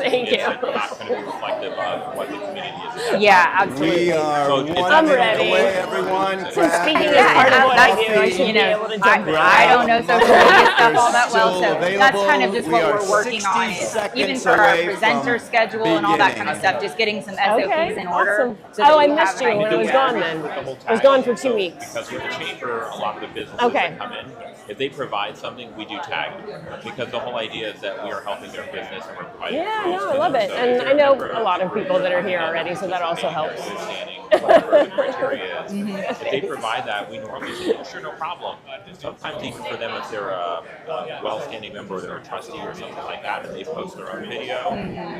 Thank you. Not going to be reflective of what the community is. Yeah, absolutely. We are I'm ready. away, everyone. Speaking as part of what I do, I should You be know, able to jump in. I don't know social media stuff all that well, so Still that's kind of available. just We what are we're working 60 on. Is even seconds for our away presenter from schedule and all that kind of beginning. stuff, just getting some SOPs Okay, in order. awesome. So that Oh, I we have missed you an when I was idea. gone then. I was gone for 2 weeks. Because with the chamber, a lot of the businesses Okay. that come in, if they provide something, we do tag them. Because the whole idea is that we are helping their business and we're providing Yeah, growth no, to I love them. it. So And if I they're a know member a lot of people that are here already, so that also helps. Whatever the criteria is. If they provide that, we normally say, yeah, sure, no problem. Sometimes even for them, if they're a well-standing member or they're a trustee or something like that, and they post their own video,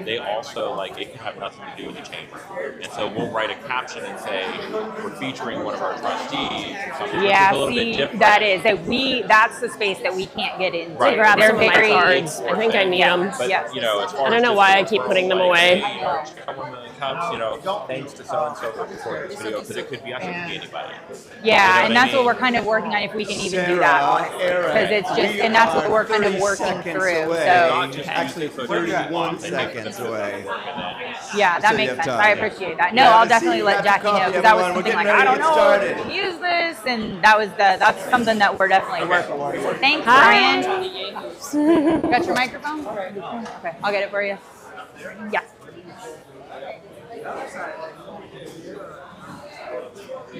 they also, like, it can have nothing to do with the chamber. And so we'll write a caption and say, we're featuring one of our trustees, something which is a little bit different. That's the space that we can't get into. Right. Grab They're some of my very- cards. I think I need them. But, Yes. you know, as far I don't as know just why I the keep putting them like, away. hey, check out 1 million cups, you know, thanks to so-and-so for recording this video, because it could be us, it could be anybody. Yeah, You and know that's I what mean? we're kind of working on, if we can even do that, honestly. Because it's just, and that's what we're kind of working through. So, Actually, 31 seconds away. yeah, that So makes you have sense. time, I yeah. appreciate that. No, Grab I'll a seat, definitely let grab your Jackie know, coffee, because that was everyone. We're something like, getting I don't ready to know, get use this, and that's something that we're definitely working on. So thanks, Brian. Got your microphone? Okay, I'll get it for you. Yeah.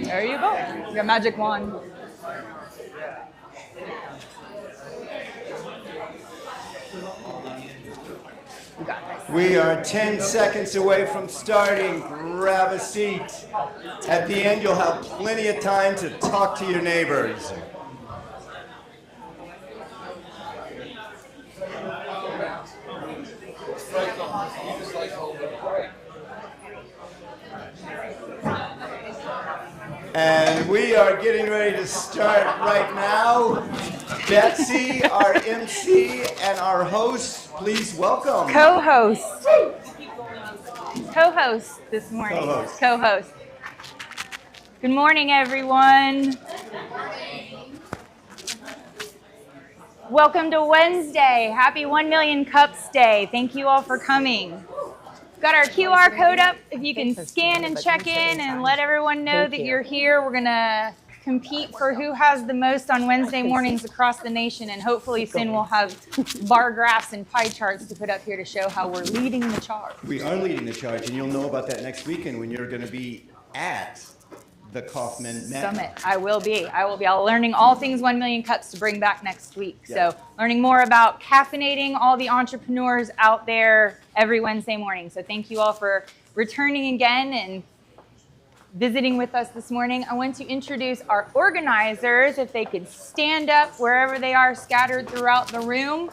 There you go. Your magic wand. You got this. We are 10 seconds away from starting. Grab a seat. At the end, you'll have plenty of time to talk to your neighbors. And we are getting ready to start right now. Betsy, our MC, and our host, please welcome. Co-host this morning. Co-host. Co-host. Good morning, everyone. Welcome to Wednesday. Happy 1 Million Cups Day. Thank you all for coming. We've got our QR code up. If you can scan and check in and let everyone know that you're here. We're going to compete for who has the most on Wednesday mornings across the nation, and hopefully soon we'll have bar graphs and pie charts to put up here to show how we're leading the charge. We are leading the charge, and you'll know about that next weekend when you're going to be at the Kauffman Summit. I will be. I'll learning all things 1 Million Cups to bring back next week. Yeah. So learning more about caffeinating all the entrepreneurs out there every Wednesday morning. So thank you all for returning again and visiting with us this morning. I want to introduce our organizers, if they could stand up wherever they are scattered throughout the room.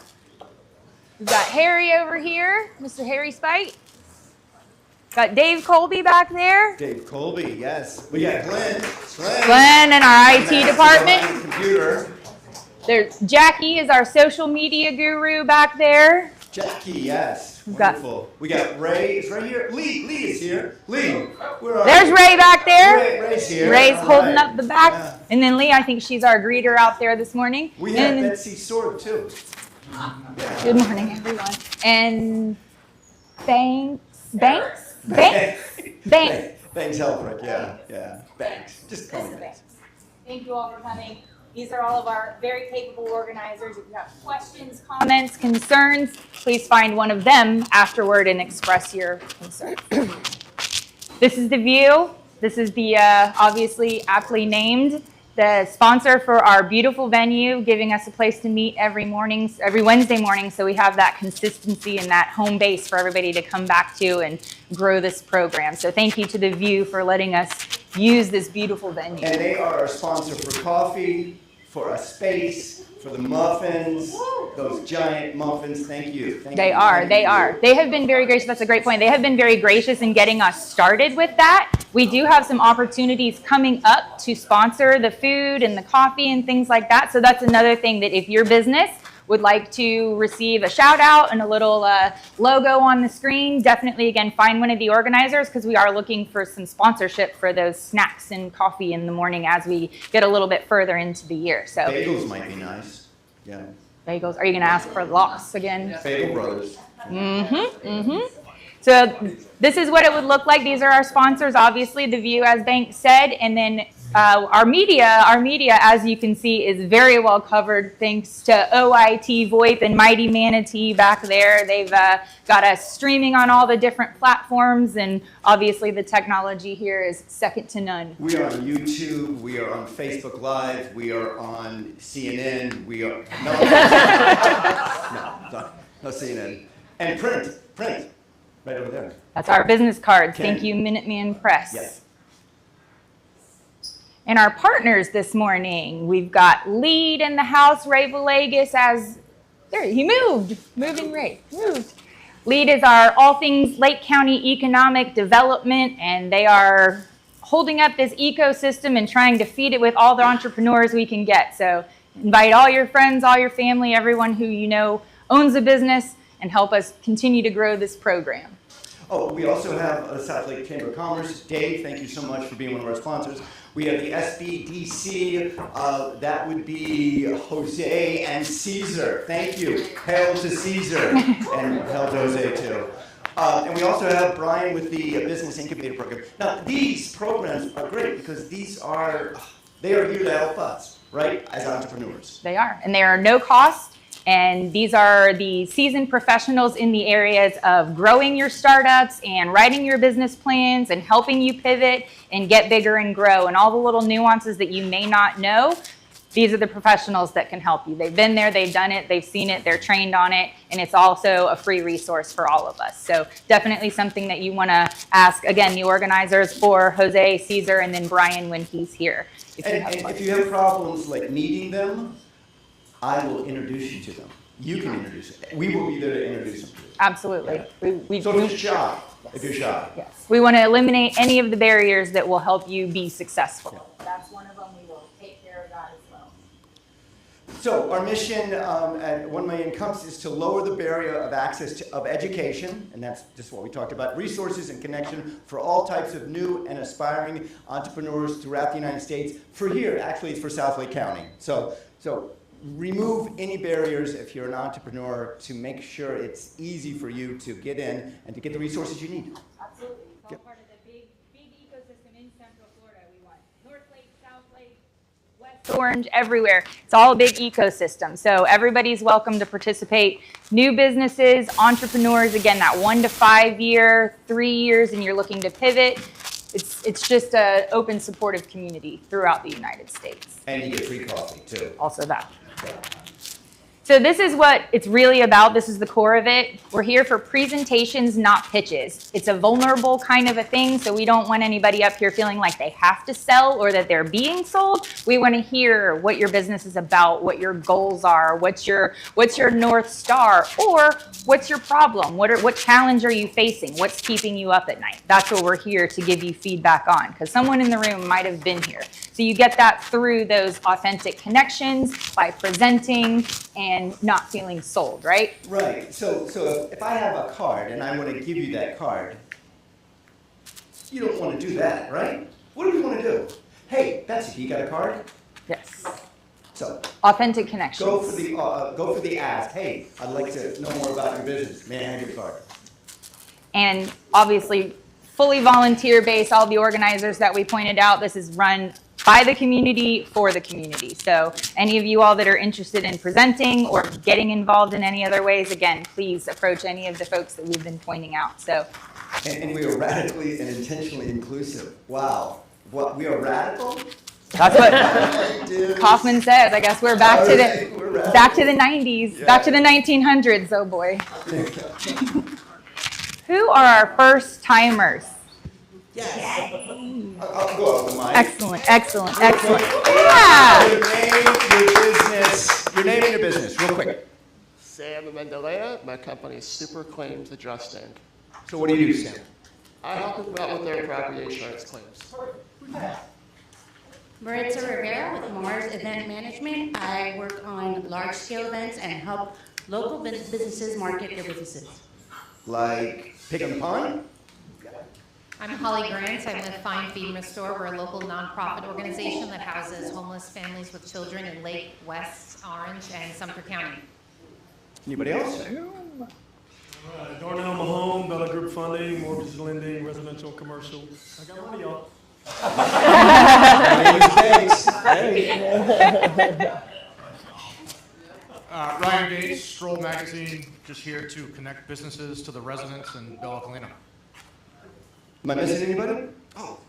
We've got Harry over here, Mr. Harry Spite. Got Dave Colby back there. Dave Colby, yes. We got Glenn. Glenn and our IT department. Behind the computer. There's Jackie is our social media guru back there. Jackie, yes. got- Wonderful. We got Ray. Is Ray here? Lee is here. Lee, where are There's you? Ray back there. Ray's here. Ray's All holding right. up the back. Yeah. And then Lee, I think she's our greeter out there this morning. We have And Betsy Sword, too. good morning, everyone. And Banks. Banks Helfrich, yeah. Banks. Just call me Banks. Thank you all for coming. These are all of our very capable organizers. If you have questions, comments, concerns, please find one of them afterward and express your concerns. This is the view. This is the obviously aptly named, the sponsor for our beautiful venue, giving us a place to meet every Wednesday morning, so we have that consistency and that home base for everybody to come back to and grow this program. So thank you to the View for letting us use this beautiful venue. And they are our sponsor for coffee, for a space, for the muffins, those giant muffins. Thank you. They are. They have been very gracious. That's a great point. They have been very gracious in getting us started with that. We do have some opportunities coming up to sponsor the food and the coffee and things like that. So that's another thing that if your business would like to receive a shout out and a little logo on the screen, definitely, again, find one of the organizers, because we are looking for some sponsorship for those snacks and coffee in the morning as we get a little bit further into the year. So Bagels might be nice. Yeah. Bagels. Are you going to ask for loss again? Bagel Brothers. So this is what it would look like. These are our sponsors, obviously, The View, as Bank said. And then our media, as you can see, is very well covered thanks to OIT, VoIP, and Mighty Manatee back there. They've got us streaming on all the different platforms. And obviously, the technology here is second to none. We are on YouTube. We are on Facebook Live. We are on CNN. We are... No CNN. And print. Right over there. That's our business cards. Ken. Thank you, Minuteman Press. Yes. And our partners this morning, we've got Lead in the house, Ray Villegas, he moved. Moving Ray, moved. Lead is our all things Lake County economic development, and they are holding up this ecosystem and trying to feed it with all the entrepreneurs we can get. So invite all your friends, all your family, everyone who you know owns a business, and help us continue to grow this program. Oh, we also have the South Lake Chamber of Commerce. Dave, thank you so much for being one of our sponsors. We have the SBDC. That would be Jose and Caesar. Thank you. Hail to Caesar. And hail to Jose, too. And we also have Brian with the Business Incubator Program. Now, these programs are great because they are here to help us, right, as entrepreneurs. They are, and they are no cost. And these are the seasoned professionals in the areas of growing your startups and writing your business plans and helping you pivot and get bigger and grow. And all the little nuances that you may not know, these are the professionals that can help you. They've been there, they've done it, they've seen it, they're trained on it, and it's also a free resource for all of us. So definitely something that you want to ask, again, the organizers for Jose, Caesar, and then Brian when he's here. If you have problems like meeting them, I will introduce you to them. You can introduce them. We will be there to introduce them to you. Absolutely. Yeah. So if you're shy, Yes. We want to eliminate any of the barriers that will help you be successful. Yeah. That's one of them. We will take care of that as well. So our mission at 1 Million Cups is to lower the barrier of access of education, and that's just what we talked about, resources and connection for all types of new and aspiring entrepreneurs throughout the United States. For here, actually, it's for South Lake County. So remove any barriers if you're an entrepreneur to make sure it's easy for you to get in and to get the resources you need. Absolutely. It's all Yep. part of the big ecosystem in Central Florida. We want North Lake, South Lake, West Orange, everywhere. It's all a big ecosystem. So everybody's welcome to participate. New businesses, entrepreneurs, again, that 1 to 5 year, 3 years, and you're looking to pivot. It's just an open, supportive community throughout the United States. And you get free coffee, too. Also that. So this is what it's really about. This is the core of it. We're here for presentations, not pitches. It's a vulnerable kind of a thing, so we don't want anybody up here feeling like they have to sell or that they're being sold. We want to hear what your business is about, what your goals are, what's your North Star, or what's your problem? What challenge are you facing? What's keeping you up at night? That's what we're here to give you feedback on, because someone in the room might have been here. So you get that through those authentic connections by presenting and not feeling sold, right? Right. So if I have a card and I want to give you that card, you don't want to do that, right? What do you want to do? Hey, Betsy, you got a card? Yes. So Authentic connections. go for the ask. Hey, I'd like to know more about your business. May I have your card? And obviously, fully volunteer-based, all the organizers that we pointed out, this is run by the community, for the community. So any of you all that are interested in presenting or getting involved in any other ways, again, please approach any of the folks that we've been pointing out. So, And we are radically and intentionally inclusive. Wow. What, we are radical? that's what Kauffman says. I guess we're back to the 90s, Yeah. back to the 1900s. Oh boy. Who are our first timers? I'll go up with mine. Excellent. Yeah. Your name and your business, real quick. Sam Mendelea, my company is Super Claims Adjusting. So what do you do, Sam? I help them out with their property insurance claims. Maritza Rivera with Mars Event Management. I work on large-scale events and help local businesses market their businesses. Like Pig on the Pond? I'm Holly Grant. I'm with Find, Feed, and Restore. We're a local nonprofit organization that houses homeless families with children in Lake, West Orange, and Sumter County. Anybody else? Darnell Mahone, Bella Group Funding, mortgage lending, residential, commercial. I got money, y'all. Ryan Gates, Stroll Magazine, just here to connect businesses to the residents in Bella Colina. Am I missing anybody? Oh.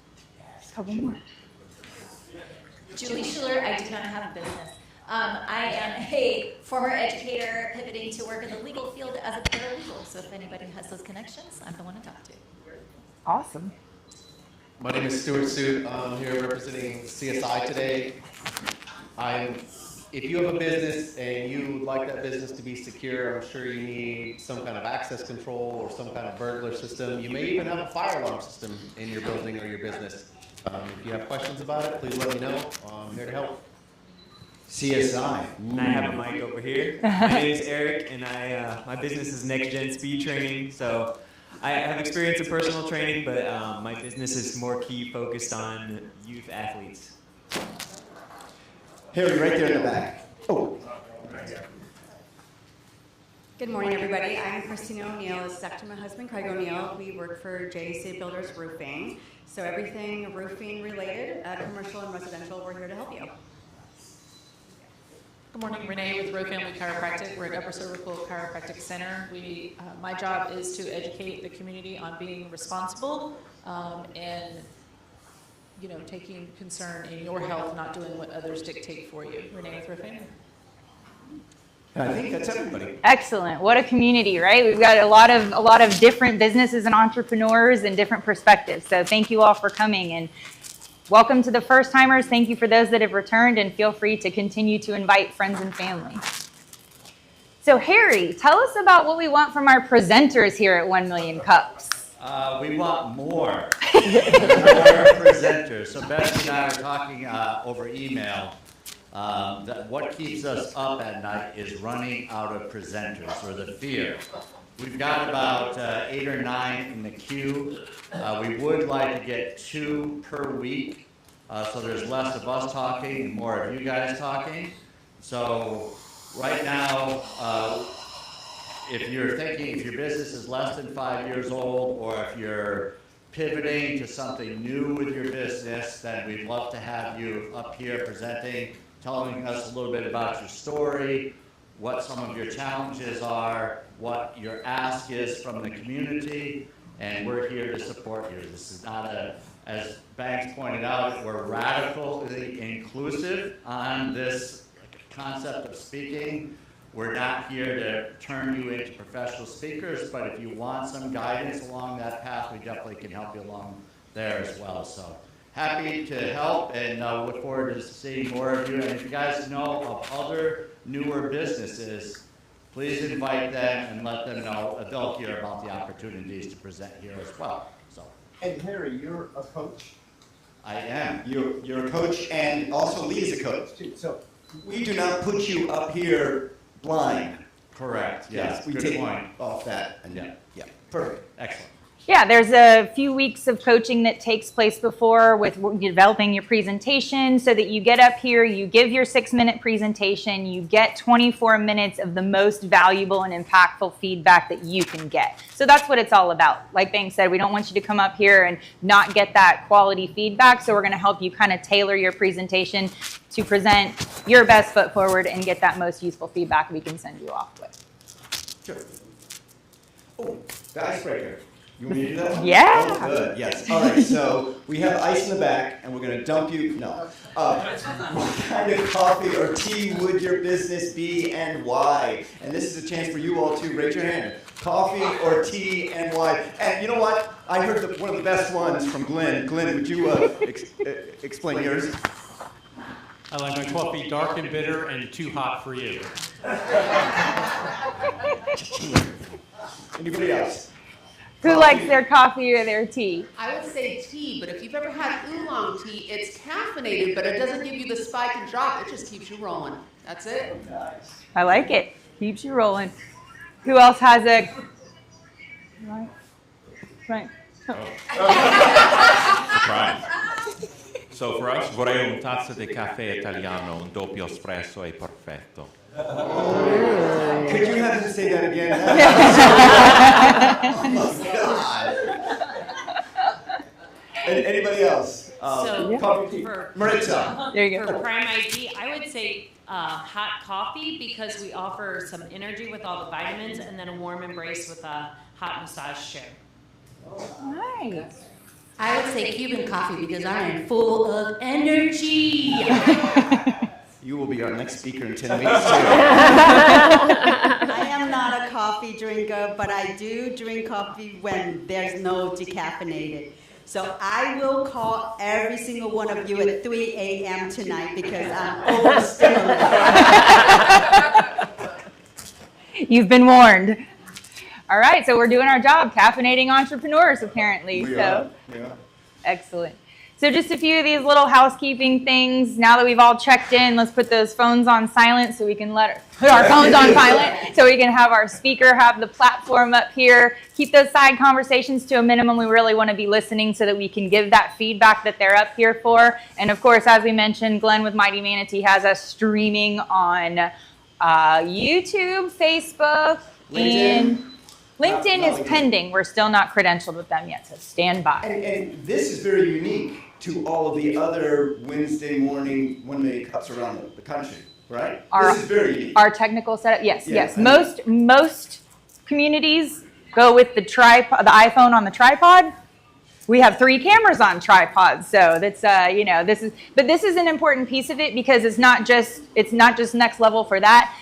Julie Schuler, I do not have a business. I am a former educator pivoting to work in the legal field as a paralegal. So if anybody has those connections, I'm the one to talk to. Awesome. My name is Stuart Suit. I'm here representing CSI today. If you have a business and you would like that business to be secure, I'm sure you need some kind of access control or some kind of burglar system. You may even have a fire alarm system in your building or your business. If you have questions about it, please let me know. I'm here to help. CSI. And I have a mic over here. My name is Eric, and my business is Next Gen Speed Training. So I have experience in personal training, but my business is more key focused on youth athletes. Harry, right there in the back. Oh. Good morning, everybody. I'm Christina O'Neill. This is actually my husband, Craig O'Neill. We work for JC Builders Roofing. So everything roofing related, commercial and residential, we're here to help you. Good morning, Renee with Rowe Family Chiropractic. We're at Upper Cervical Chiropractic Center. My job is to educate the community on being responsible and taking concern in your health, not doing what others dictate for you. Renee with Rowe Family. I think that's everybody. Excellent. What a community, right? We've got a lot of different businesses and entrepreneurs and different perspectives. So thank you all for coming, and welcome to the first timers. Thank you for those that have returned, and feel free to continue to invite friends and family. So Harry, tell us about what we want from our presenters here at 1 Million Cups. We want more presenters. So Betsy and I are talking over email. That what keeps us up at night is running out of presenters, or the fear. We've got about 8 or 9 in the queue. We would like to get 2 per week, so there's less of us talking and more of you guys talking. So right now, if you're thinking, if your business is less than 5 years old, or if you're pivoting to something new with your business, then we'd love to have you up here presenting, telling us a little bit about your story, what some of your challenges are, what your ask is from the community, and we're here to support you. This is not as Banks pointed out, we're radically inclusive on this concept of speaking. We're not here to turn you into professional speakers, but if you want some guidance along that path, we definitely can help you along there as well. So happy to help, and look forward to seeing more of you. And if you guys know of other newer businesses, please invite them and let them know. They'll hear about the opportunities to present here as well. So. And Harry, you're a coach. I am. You're a coach, and also Lee is a coach too. So we do not put you up here blind. Correct. Yes. We Good take point. off that. And yeah. Perfect. Excellent. Yeah, there's a few weeks of coaching that takes place before with developing your presentation, so that you get up here, you give your 6-minute presentation, you get 24 minutes of the most valuable and impactful feedback that you can get. So that's what it's all about. Like Bang said, we don't want you to come up here and not get that quality feedback, so we're going to help you kind of tailor your presentation to present your best foot forward and get that most useful feedback we can send you off with. Sure. Oh, the icebreaker. You want me to do that one? Yeah. Oh, good. Yes. All right. So we have ice in the back, and we're going to dump you. No. What kind of coffee or tea would your business be, and why? And this is a chance for you all to raise your hand. Coffee or tea, and why? And you know what? I heard one of the best ones from Glenn. Glenn, would you explain yours? I like my coffee dark and bitter and too hot for you. Anybody else? Who likes their coffee or their tea? I would say tea, but if you've ever had oolong tea, it's caffeinated, but it doesn't give you the spike and drop. It just keeps you rolling. That's it. I like it. Keeps you rolling. Who else has a... Right. Surprise. So for us, vorrei un tazzo di caffè italiano, un doppio espresso è perfetto. Could you have him say that again? Oh my God. Anybody else? Maritza. There you go. For Prime ID, I would say hot coffee because we offer some energy with all the vitamins and then a warm embrace with a hot massage chair. Nice. I would say Cuban coffee because I am full of energy. You will be our next speaker in 10 minutes. I am not a coffee drinker, but I do drink coffee when there's no decaffeinated. So I will call every single one of you at 3 a.m. tonight because I'm overstimulated. You've been warned. All right, so we're doing our job, caffeinating entrepreneurs, apparently. Yeah. Excellent. So just a few of these little housekeeping things. Now that we've all checked in, let's put those phones on silent so we can put our phones on silent so we can have our speaker have the platform up here. Keep those side conversations to a minimum. We really want to be listening so that we can give that feedback that they're up here for. And of course, as we mentioned, Glenn with Mighty Manatee has us streaming on YouTube, Facebook, and LinkedIn is pending. We're still not credentialed with them yet, so stand by. And this is very unique to all of the other Wednesday morning 1 minute cups around the country, right? This is very unique. Our technical setup, yes. Most communities go with the tripod, the iPhone on the tripod. We have 3 cameras on tripods, so that's this is an important piece of it because it's not just next level for that.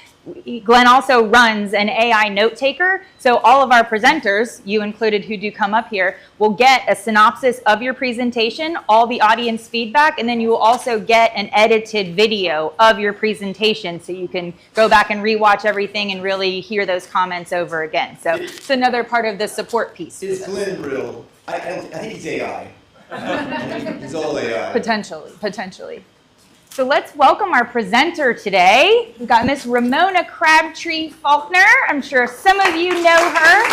Glenn also runs an AI note taker, so all of our presenters, you included who do come up here, will get a synopsis of your presentation, all the audience feedback, and then you will also get an edited video of your presentation so you can go back and rewatch everything and really hear those comments over again. So it's another part of the support piece. Is Glenn real? I think he's AI. He's all AI. Potentially. So let's welcome our presenter today. We've got Miss Ramona Crabtree Faulkner. I'm sure some of you know her.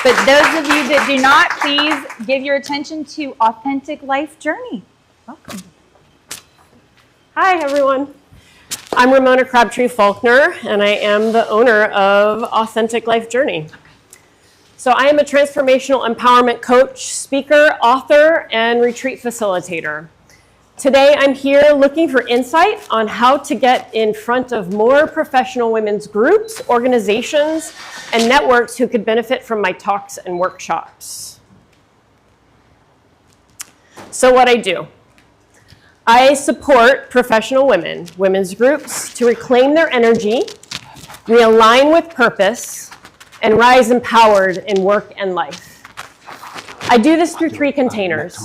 But those of you that do not, please give your attention to Authentic Life Journey. Welcome. Hi, everyone. I'm Ramona Crabtree Faulkner, and I am the owner of Authentic Life Journey. So I am a transformational empowerment coach, speaker, author, and retreat facilitator. Today I'm here looking for insight on how to get in front of more professional women's groups, organizations, and networks who could benefit from my talks and workshops. So what I do. I support professional women's groups to reclaim their energy, realign with purpose, and rise empowered in work and life. I do this through 3 containers.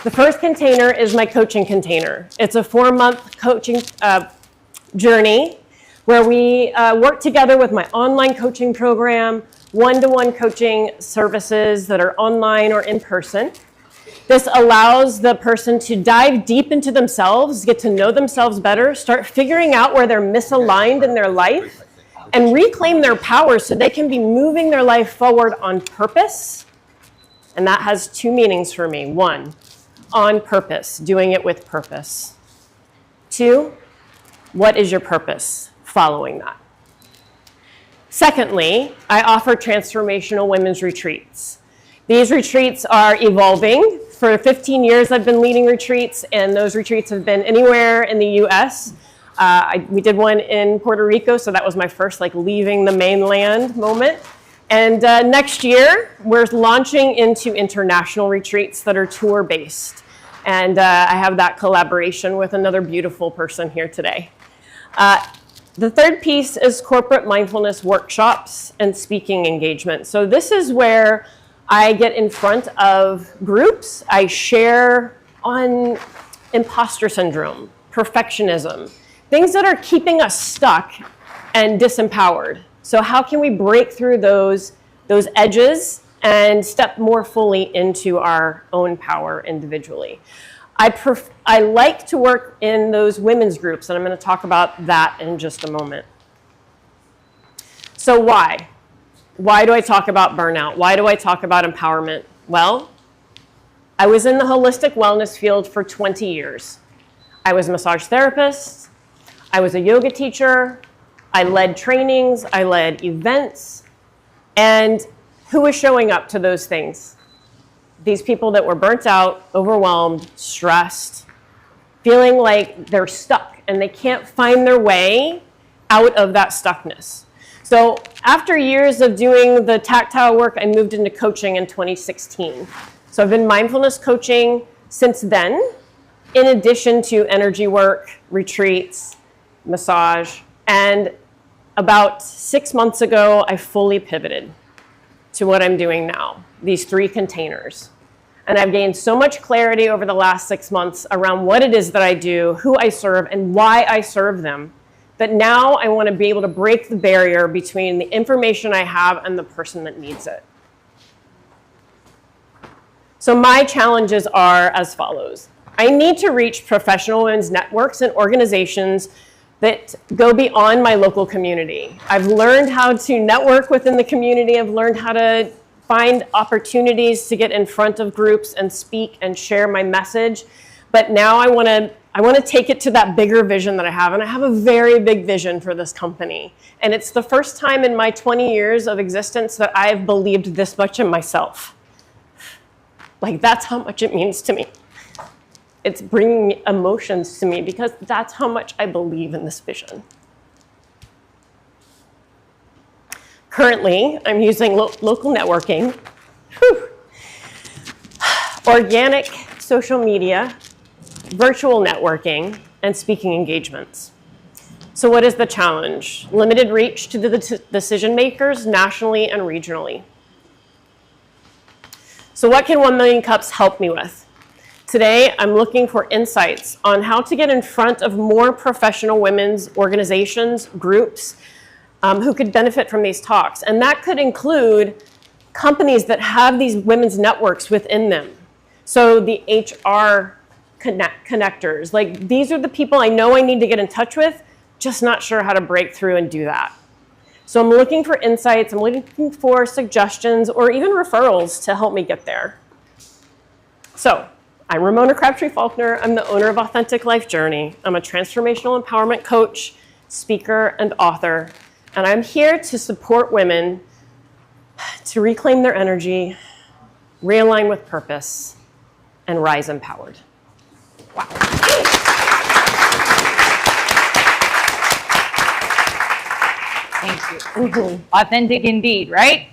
The first container is my coaching container. It's a 4-month coaching journey where we work together with my online coaching program, one-to-one coaching services that are online or in person. This allows the person to dive deep into themselves, get to know themselves better, start figuring out where they're misaligned in their life, and reclaim their power so they can be moving their life forward on purpose. And that has 2 meanings for me. 1, on purpose, doing it with purpose. 2, what is your purpose following that? Secondly, I offer transformational women's retreats. These retreats are evolving. For 15 years, I've been leading retreats, and those retreats have been anywhere in the U.S. We did one in Puerto Rico, so that was my first leaving the mainland moment. And next year, we're launching into international retreats that are tour-based. And I have that collaboration with another beautiful person here today. The third piece is corporate mindfulness workshops and speaking engagement. So this is where I get in front of groups. I share on imposter syndrome, perfectionism, things that are keeping us stuck and disempowered. So how can we break through those edges and step more fully into our own power individually? I like to work in those women's groups, and I'm going to talk about that in just a moment. So why? Why do I talk about burnout? Why do I talk about empowerment? Well, I was in the holistic wellness field for 20 years. I was a massage therapist. I was a yoga teacher. I led trainings. I led events. And who was showing up to those things? These people that were burnt out, overwhelmed, stressed, feeling like they're stuck and they can't find their way out of that stuckness. So after years of doing the tactile work, I moved into coaching in 2016. So I've been mindfulness coaching since then, in addition to energy work, retreats, massage. And about 6 months ago, I fully pivoted to what I'm doing now, these 3 containers. And I've gained so much clarity over the last 6 months around what it is that I do, who I serve, and why I serve them, that now I want to be able to break the barrier between the information I have and the person that needs it. So my challenges are as follows. I need to reach professional women's networks and organizations that go beyond my local community. I've learned how to network within the community. I've learned how to find opportunities to get in front of groups and speak and share my message. But now I want to take it to that bigger vision that I have. And I have a very big vision for this company. And it's the first time in my 20 years of existence that I've believed this much in myself. Like, that's how much it means to me. It's bringing emotions to me because that's how much I believe in this vision. Currently, I'm using local networking, organic social media, virtual networking, and speaking engagements. So what is the challenge? Limited reach to the decision makers nationally and regionally. So what can 1 Million Cups help me with? Today, I'm looking for insights on how to get in front of more professional women's organizations, groups, who could benefit from these talks. And that could include companies that have these women's networks within them. So the HR connectors, like these are the people I know I need to get in touch with, just not sure how to break through and do that. So I'm looking for insights, I'm looking for suggestions or even referrals to help me get there. So I'm Ramona Crabtree Faulkner. I'm the owner of Authentic Life Journey. I'm a transformational empowerment coach, speaker, and author. And I'm here to support women to reclaim their energy, realign with purpose, and rise empowered. Wow. Thank you. Authentic indeed, right?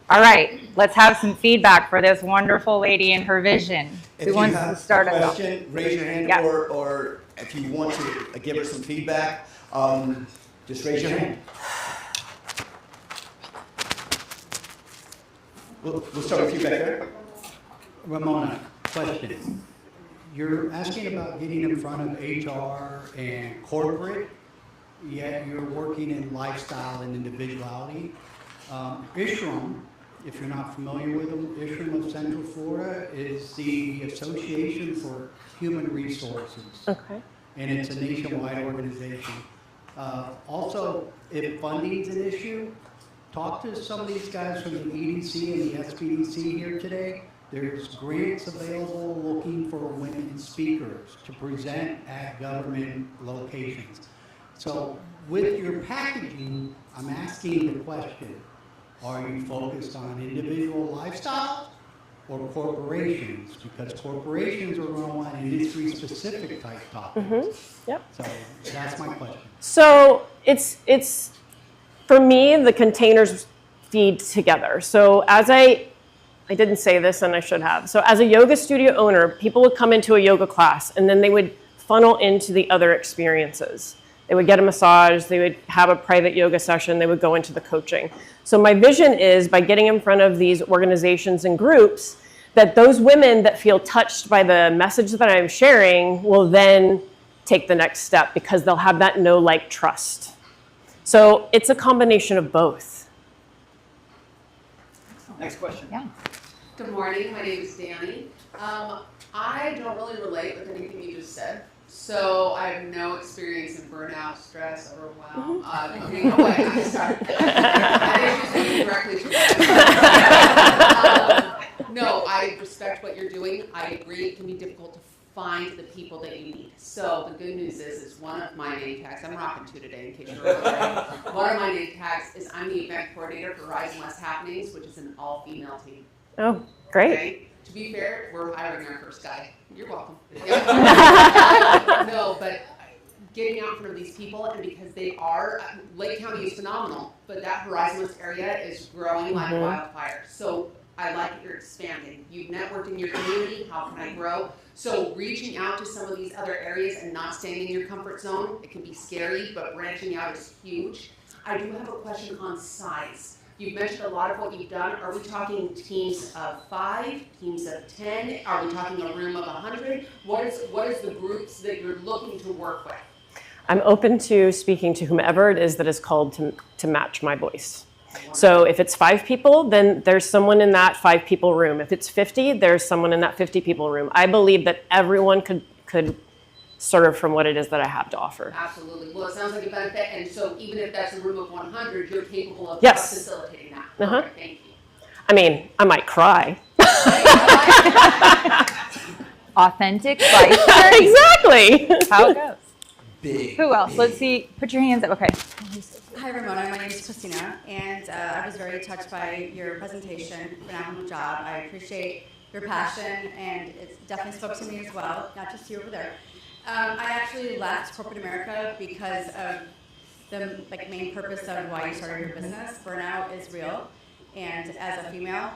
All right, let's have some feedback for this wonderful lady and her vision. Who wants to start us off? Raise your hand, Yeah. or if you want to give her some feedback, just raise your hand. We'll start with you back there. Ramona, question. You're asking about getting in front of HR and corporate, yet you're working in lifestyle and individuality. ISHRM, if you're not familiar with them, ISHRM of Central Florida is the Association for Human Resources. Okay. And it's a nationwide organization. Also, if funding's an issue, talk to some of these guys from the EDC and the SBDC here today. There's grants available looking for women speakers to present at government locations. So with your packaging, I'm asking the question, are you focused on individual lifestyles or corporations? Because corporations are going to want industry-specific type topics. Mm-hmm. Yep. So that's my question. So it's for me, the containers feed together. So as I didn't say this and I should have. So as a yoga studio owner, people would come into a yoga class and then they would funnel into the other experiences. They would get a massage, they would have a private yoga session, they would go into the coaching. So my vision is by getting in front of these organizations and groups that those women that feel touched by the message that I'm sharing will then take the next step because they'll have that know, like, trust. So it's a combination of both. Next question. Yeah. Good morning, my name is Danny. I don't really relate with anything you just said. So I have no experience in burnout, stress, overwhelm. No, I respect respect what you're doing. I agree it can be difficult to find the people that you need. So the good news is one of my name tags, I'm rocking two today in case you're wondering. One of my name tags is I'm the event coordinator for Rise and West Happenings, which is an all-female team. Oh, great. Okay? To be fair, we're hiring our first guy. You're welcome. No, but getting out in front of these people, and because they are, Lake County is phenomenal, but that Horizon West area is growing like wildfire. So I like that you're expanding. You've networked in your community, how can I grow? So reaching out to some of these other areas and not staying in your comfort zone, it can be scary, but branching out is huge. I do have a question on size. You've mentioned a lot of what you've done. Are we talking teams of 5, teams of 10? Are we talking a room of 100? What is the groups that you're looking to work with? I'm open to speaking to whomever it is that is called to match my voice. So if it's 5 people, then there's someone in that 5 people room. If it's 50, there's someone in that 50 people room. I believe that everyone could serve from what it is that I have to offer. Absolutely. Well, it sounds like a benefit, and so even if that's a room of 100, you're capable of Yes. facilitating that. Uh-huh. Perfect. Thank you. I mean, I might cry. Authentic life. Exactly. How it goes. Big. Who else? Let's see. Put your hands up. Okay. Hi, Ramona. My name is Christina, and I was very touched by your presentation. Phenomenal job. I appreciate your passion, and it definitely spoke to me as well, not just you over there. I actually left corporate America because of the main purpose of why you started your business. Burnout is real, and as a female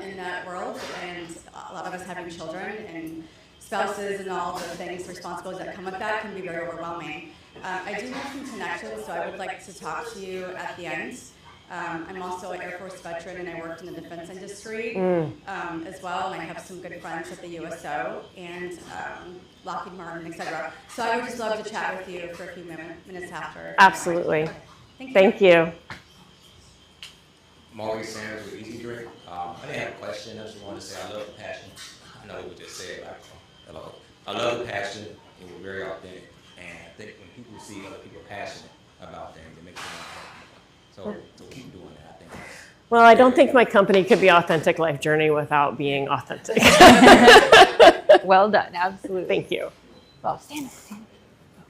in that world, and a lot of us having children and spouses and all the things, responsibilities that come with that can be very overwhelming. I do have some connections, so I would like to talk to you at the end. I'm also an Air Force veteran, and I worked in the defense industry as well, and I have some good friends at the USO and Lockheed Martin, etc. So I would just love to chat with you for a few minutes after. Absolutely. Thank you. Maurice Sanders with Easy Drink. I didn't have a question. I just wanted to say I love the passion. I know what we just said. I love the passion. It was very authentic. And I think when people see other people passionate about things, it makes them want to help. So keep doing that. I think. Well, I don't think my company could be Authentic Life Journey without being authentic. Well done. Absolutely. Thank you. Well, stand.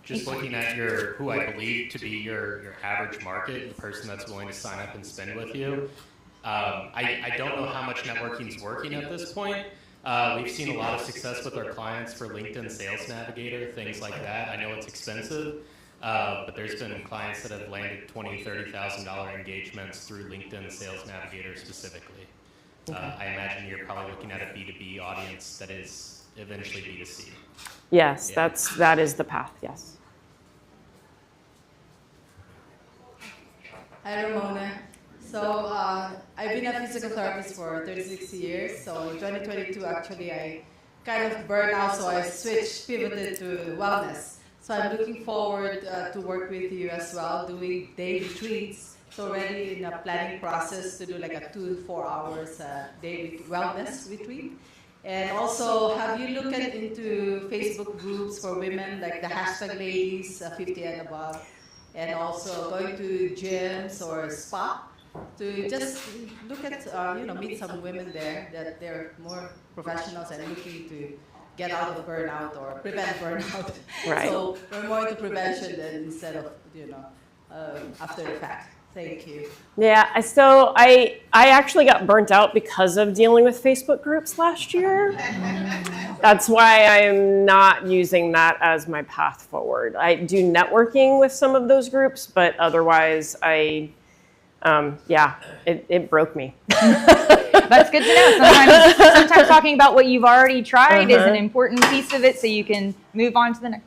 Just looking at who I believe to be your average market, the person that's willing to sign up and spend with you. I don't know how much networking is working at this point. We've seen a lot of success with our clients for LinkedIn Sales Navigator, things like that. I know it's expensive, but there's been clients that have landed $20,000, $30,000 engagements through LinkedIn Sales Navigator specifically. I imagine you're probably looking at a B2B audience that is eventually B2C. Yes, Yeah. that is the path, yes. Hi, Ramona. So I've been a physical therapist for 36 years. So in 2022, actually, I kind of burned out, so I pivoted to wellness. So I'm looking forward to work with you as well, doing day retreats. So already in the planning process to do like a 2 to 4 hours day wellness retreat. And also, have you looked into Facebook groups for women, like the hashtag ladies 50 and above, and also going to gyms or spa to just look at, meet some women there that they're more professionals and looking to get out of burnout or prevent burnout. Right. So we're more into prevention than instead of, after the fact. Thank you. Yeah, so I actually got burnt out because of dealing with Facebook groups last year. That's why I'm not using that as my path forward. I do networking with some of those groups, but otherwise it broke me. That's good to know. Sometimes talking about what you've already tried is an important piece of it so you can move on to the next.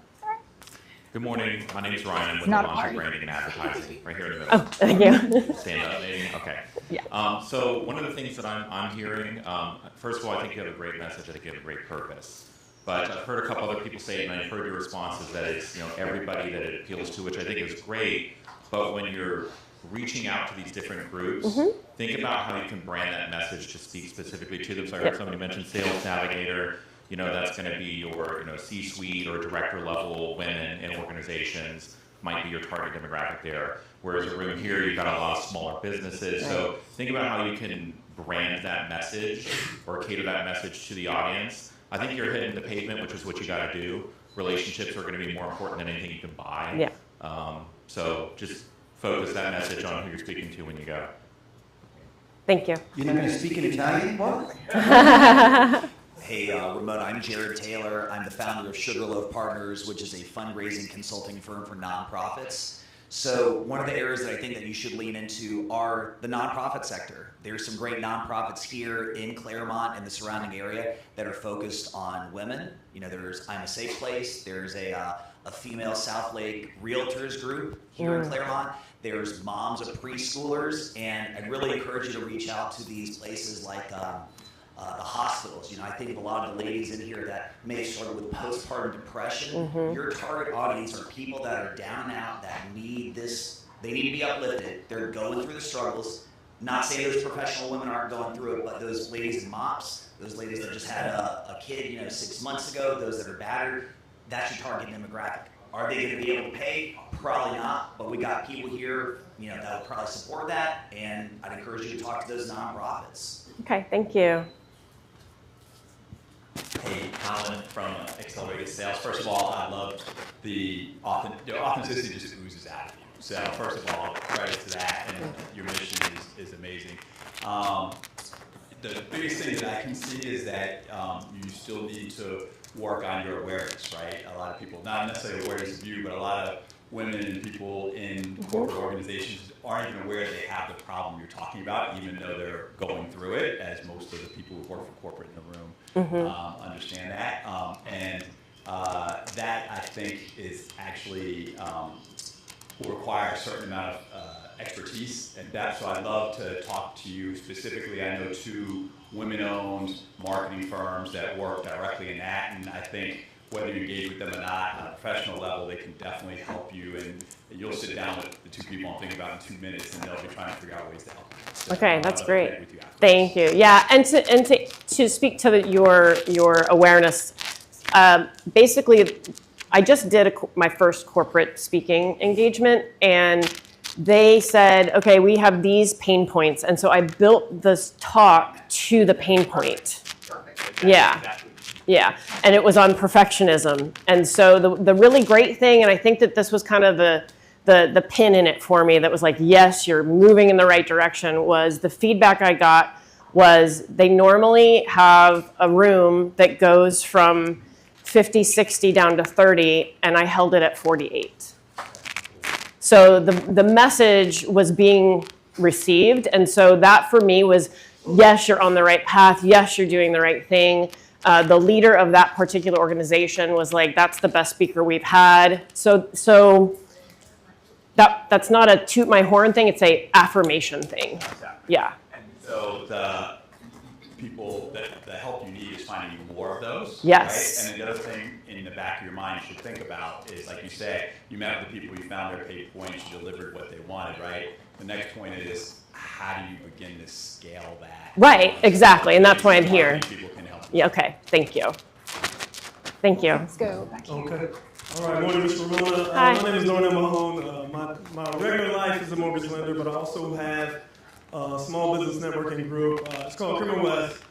Good morning. My name is Ryan. I'm with Not a Launching party. Branding and Advertising, right here in the middle. Oh, thank you. Stand up, maybe. Okay. Yeah. So one of the things that I'm hearing, first of all, I think you have a great message. I think you have a great purpose. But I've heard a couple other people say, and I've heard your responses that it's everybody that it appeals to, which I think is great. But when you're reaching out to these different groups, think about how you can brand that message to speak specifically to them. So I heard somebody mention Sales Navigator. That's going to be your C-suite or director level women in organizations might be your target demographic there. Whereas a room here, you've got a lot of smaller businesses. So think about how you can brand that message or cater that message to the audience, I think you're hitting the pavement, which is what you got to do. Relationships are going to be more important than anything you can buy. Yeah. So just focus that message on who you're speaking to when you go. Thank you. You're not going to speak in Italian? What? Hey, Ramona, I'm Jared Taylor. I'm the founder of Sugarloaf Partners, which is a fundraising consulting firm for nonprofits. So one of the areas that I think that you should lean into are the nonprofit sector. There's some great nonprofits here in Clermont and the surrounding area that are focused on women. You know, there's I'm a Safe Place. There's a female South Lake Realtors group here in Clermont. There's moms of preschoolers, and I'd really encourage you to reach out to these places like the hospitals. You know, I think of a lot of the ladies in here that may struggle with postpartum depression. Your target audience are people that are down and out, that need this, they need to be uplifted. They're going through the struggles. Not saying those professional women aren't going through it, but those ladies and mops, those ladies that just had a kid, 6 months ago, those that are battered, that's your target demographic. Are they going to be able to pay? Probably not, but we got people here, that will probably support that, and I'd encourage you to talk to those nonprofits. Okay, thank you. Hey, Colin from Accelerated Sales. First of all, I love the authenticity just oozes out of you. So first of all, credit to that, and your mission is amazing. The biggest thing that I can see is that you still need to work on your awareness, right? A lot of people, not necessarily awareness of you, but a lot of women and people in corporate organizations aren't even aware they have the problem you're talking about, even though they're going through it, as most of the people who work for corporate in the room understand that. And that, I think, is actually will require a certain amount of expertise and depth. So I'd love to talk to you specifically. I know 2 women-owned marketing firms that work directly in that, and I think whether you engage with them or not on a professional level, they can definitely help you, and you'll sit down with the 2 people and think about it in 2 minutes, and they'll be trying to figure out ways to help you. So Okay, that's great. Thank you. Yeah, and to speak to your awareness, basically, I just did my first corporate speaking engagement, and they said, okay, we have these pain points, and so I built this talk to the pain point. Yeah, and it was on perfectionism. And so the really great thing, and I think that this was kind of the pin in it for me that was like, yes, you're moving in the right direction, was the feedback I got was they normally have a room that goes from 50, 60 down to 30, and I held it at 48. So the message was being received, and so that for me was, yes, you're on the right path, yes, you're doing the right thing. The leader of that particular organization was like, that's the best speaker we've had. So that's not a toot my horn thing, it's a affirmation thing. Exactly. Yeah. And so the people the help you need is finding more of those. Yes. Right? And the other thing in the back of your mind you should think about is, like you say, you met with the people, you found their pain points, you delivered what they wanted, right? The next point is, how do you begin to scale that? Right, exactly, and that's why I'm here. People can help you. Yeah, okay, thank you. Thank you. Let's go back here. Okay. All right, morning, Ms. Ramona. Hi. My name is Darnell Mahone. My regular life is a mortgage lender, but I also have a small business networking group. It's called Clermont West.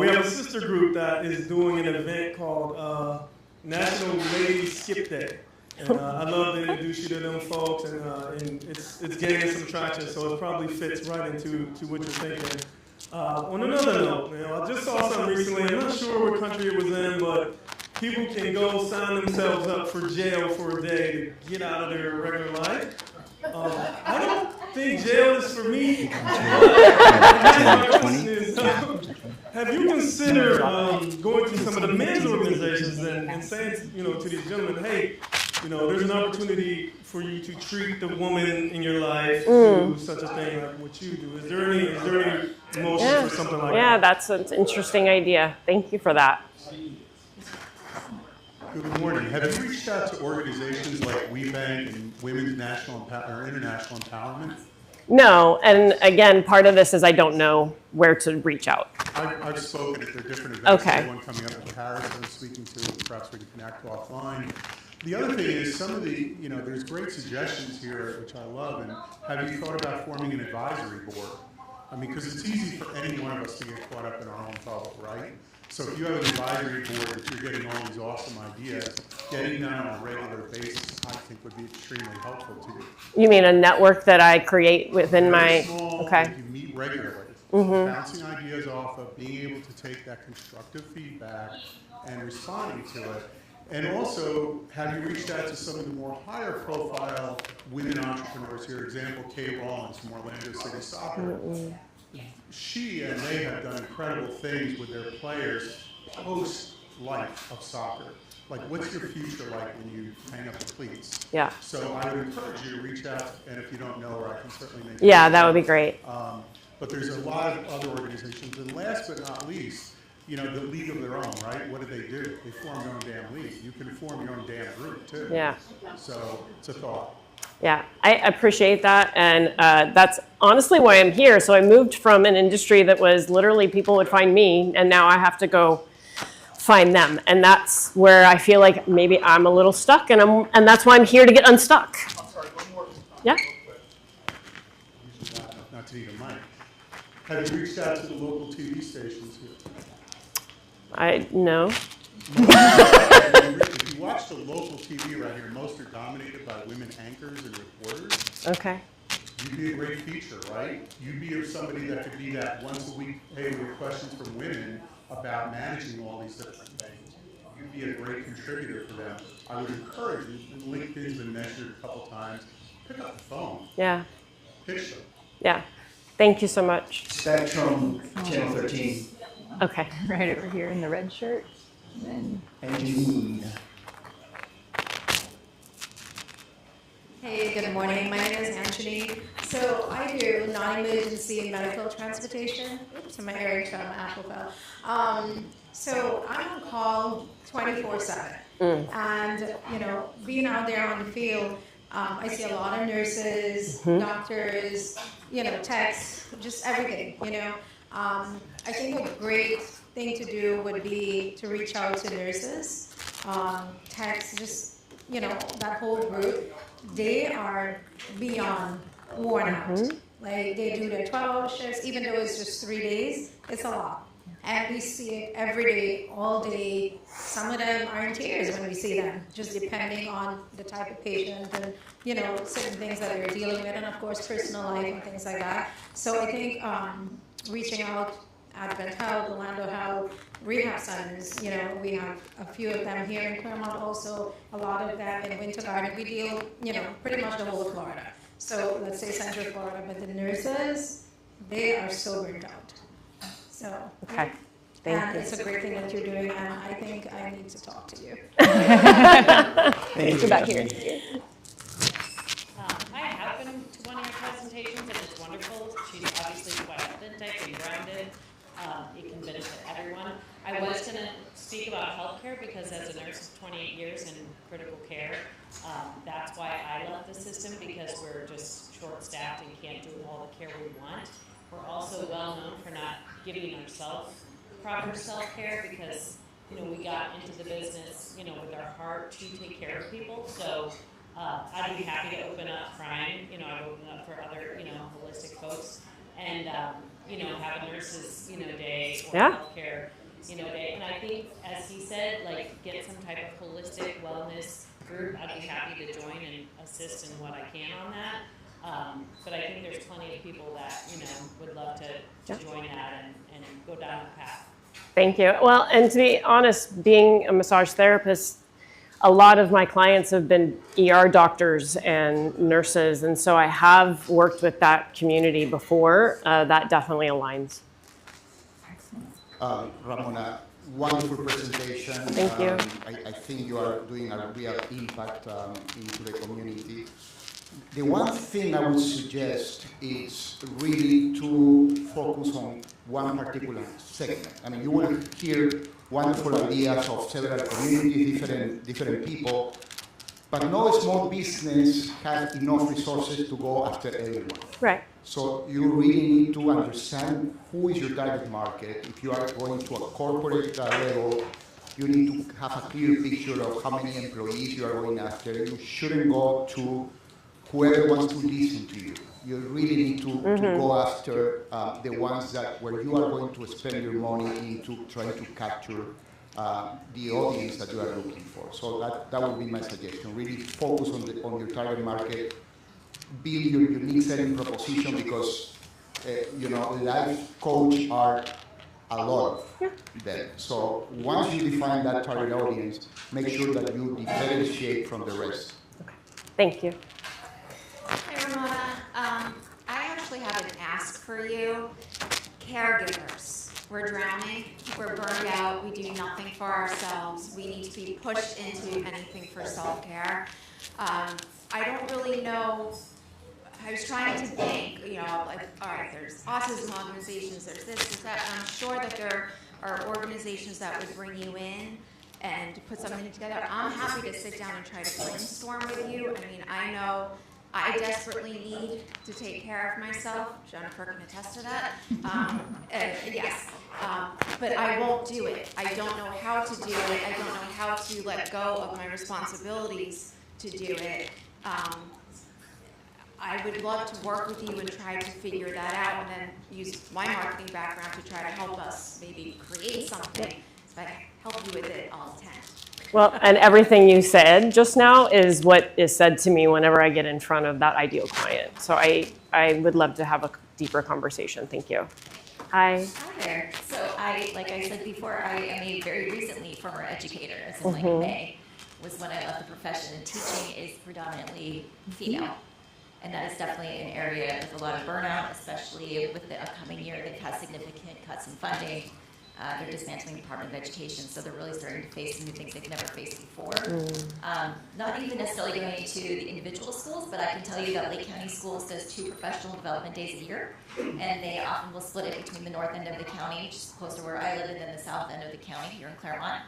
We have a sister group that is doing an event called National Ladies Skip Day. And I'd love to introduce you to them folks, and it's gaining some traction, so it probably fits right into what you're thinking. On another note, I just saw something recently. I'm not sure what country it was in, but people can go sign themselves up for jail for a day to get out of their regular life. I don't think jail is for me. My question is, have you considered going to some of the men's organizations and saying, to these gentlemen, hey, there's an opportunity for you to treat the woman in your life to such a thing like what you do. Is there any motion for something like that? Yeah, that's an interesting idea. Thank you for that. Good morning. Have you reached out to organizations like WeBank and Women's National or International Empowerment? No, and again, part of this is I don't know where to reach out. I've spoken at their different events. Okay. There's one coming up in Paris I'm speaking to. Perhaps we can connect offline. The other thing is some of the, there's great suggestions here, which I love. And have you thought about forming an advisory board I mean, because it's easy for any one of us to get caught up in our own bubble, right? So if you have an advisory board that you're getting all these awesome ideas, getting them on a regular basis, I think would be extremely helpful to you. You mean a network that I create within my, Small, okay. that you meet regularly, bouncing ideas off of, being able to take that constructive feedback and responding to it. And also, have you reached out to some of the more higher profile women entrepreneurs here? Example, Kay Rollins from Orlando City Soccer. She and they have done incredible things with their players post-life of soccer. Like, what's your future like when you hang up the cleats? Yeah. So I would encourage you to reach out, and if you don't know her, I can certainly make Yeah, that would be great. But there's a lot of other organizations, and last but not least, you know, the league of their own, right? What do? They form their own damn league. You can form your own damn group, too. Yeah. So it's a thought. Yeah, I appreciate that, and that's honestly why I'm here. So I moved from an industry that was literally people would find me, and now I have to go find them, and that's where I feel like maybe I'm a little stuck, and that's why I'm here to get unstuck. I'm sorry, one more. Yeah. Not to need a mic. Have you reached out to the local TV stations here? No. If you watch the local TV right here, most are dominated by women anchors and reporters. Okay. You'd be a great feature, right? You'd be somebody that could be that once a week, hey, we have questions from women about managing all these different things. You'd be a great contributor for them. I would encourage you, and LinkedIn's been measured a couple times, pick up the phone. Yeah. Pitch them. Yeah. Thank you so much. Spectrum, Channel 13. Okay. Right over here in the red shirt. And Janine. Hey, good morning. My name is Anthony. So I do non-emergency medical transportation. Oops, my Eric from Appleville. So I'm on call 24/7. And, you know, being out there on the field, I see a lot of nurses, doctors, you know, techs, just everything, you know. I think a great thing to do would be to reach out to nurses, techs, just, you know, that whole group. They are beyond worn out. Like, they do their 12 shifts, even though it's just 3 days, it's a lot. And we see it every day, all day. Some of them are in tears when we see them, just depending on the type of patient and, you know, certain things that they're dealing with, and of course, personal life and things like that. So I think reaching out, Advent Health, Orlando Health, rehab centers, you know, we have a few of them here in Clermont, also a lot of them in Winter Garden. We deal, you know, pretty much the whole of Florida. So let's say Central Florida, but the nurses, they are so burned out. So, okay. Thank you. It's a great thing that you're doing, and I think I need to talk to you. Thank you. Back here. I have been to one of your presentations, and it's wonderful. She's obviously quite authentic and grounded. It can benefit everyone. I was going to speak about healthcare because as a nurse of 28 years in critical care, that's why I left the system, because we're just short-staffed and can't do all the care we want. We're also well known for not giving ourselves proper self-care because, you know, we got into the business, you know, with our heart to take care of people. So I'd be happy to open up Prime. You know, I've opened up for other, you know, holistic folks, and you know, have a nurses, you know, day or healthcare, you know, day. And I think, as he said, like, get some type of holistic wellness group. I'd be happy to join and assist in what I can on that. But I think there's plenty of people that, you know, would love to join that and go down the path. Thank you. Well, and to be honest, being a massage therapist, a lot of my clients have been ER doctors and nurses, and so I have worked with that community before. That definitely aligns. Ramona, wonderful presentation. Thank you. I think you are doing a real impact into the community. The one thing I would suggest is really to focus on one particular segment. I mean, you will hear wonderful ideas of several communities, different people, but no small business has enough resources to go after everyone. Right. So you really need to understand who is your target market. If you are going to a corporate level, you need to have a clear picture of how many employees you are going after. You shouldn't go to whoever wants to listen to you. You really need to go after the ones that where you are going to spend your money into trying to capture the audience that you are looking for. So that would be my suggestion. Really focus on your target market, build your unique selling proposition, because life coach are a lot of them. So once you define that target audience, make sure that you differentiate from the rest. Thank you. Hey, Ramona. I actually have an ask for you. Caregivers. We're drowning. We're burned out. We do nothing for ourselves. We need to be pushed into anything for self-care. I don't really know. I was trying to think, like, all right, there's autism organizations, there's this, there's that. And I'm sure that there are organizations that would bring you in and put something together. I'm happy to sit down and try to brainstorm with you. I mean, I know I desperately need to take care of myself. Jennifer can attest to that. Yes. But I won't do it. I don't know how to do it. I don't know how to let go of my responsibilities to do it. I would love to work with you and try to figure that out, and then use my marketing background to try to help us maybe create something. So I help you with it all the time. Well, and everything you said just now is what is said to me whenever I get in front of that ideal client. So I would love to have a deeper conversation. Thank you. Hi. Hi there. So like I said before, I am a very recently former educator, as in like May was when I left the profession, and teaching is predominantly female. And that is definitely an area with a lot of burnout, especially with the upcoming year. They've had significant cuts in funding. They're dismantling the Department of Education, so they're really starting to face new things they've never faced before. Not even necessarily going into the individual schools, but I can tell you that Lake County Schools does 2 professional development days a year, and they often will split it between the north end of the county, which is close to where I live, and then the south end of the county here in Clermont.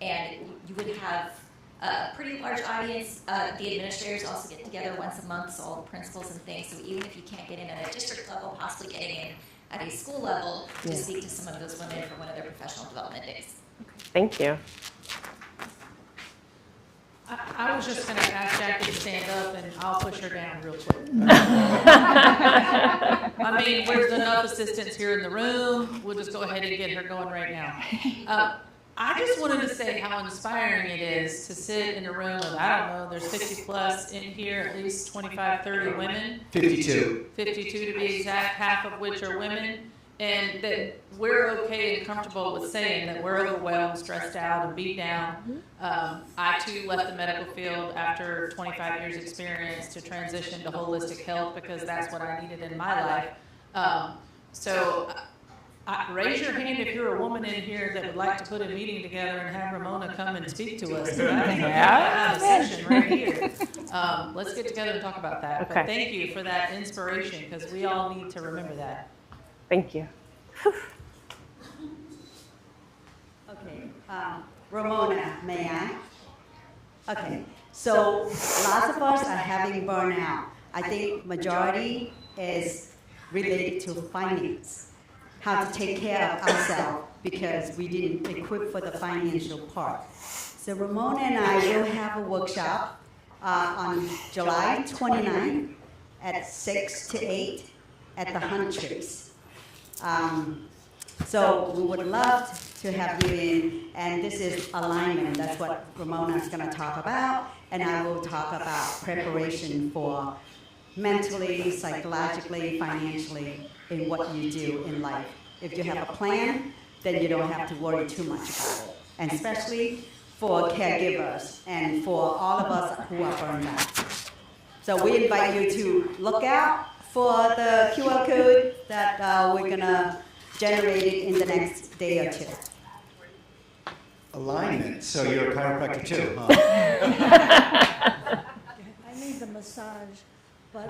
And you would have a pretty large audience. The administrators also get together once a month, so all the principals and things. So even if you can't get in at a district level, possibly getting in at a school level to speak to some of those women for one of their professional development days. Thank you. I was just going to ask Jackie to stand up, and I'll push her down real quick. I mean, there's enough assistants here in the room. We'll just go ahead and get her going right now. I just wanted to say how inspiring it is to sit in a room of, I don't know, there's 50 plus in here, at least 25, 30 women. 52. 52 to be exact, half of which are women. And that we're okay and comfortable with saying that we're overwhelmed, stressed out, and beat down. I too left the medical field after 25 years experience to transition to holistic health because that's what I needed in my life. Raise your hand if you're a woman in here that would like to put a meeting together and have Ramona come and speak to us. I think we have a session right here. Let's get together and talk about that. Okay. But thank you for that inspiration, because we all need to remember that. Thank you. Okay, Ramona, may I? Okay, so lots of us are having burnout. I think majority is related to finance, how to take care of ourselves because we didn't equip for the financial part. So Ramona and I will have a workshop on July 29th at 6 to 8 at the Huntress. So we would love to have you in, and this is alignment. That's what Ramona is going to talk about, and I will talk about preparation for mentally, psychologically, financially in what you do in life. If you have a plan, then you don't have to worry too much about it, and especially for caregivers and for all of us who are burned out. So we invite you to look out for the QR code that we're going to generate it in the next day or two. Alignment. So you're a chiropractor too, huh? I need the massage, but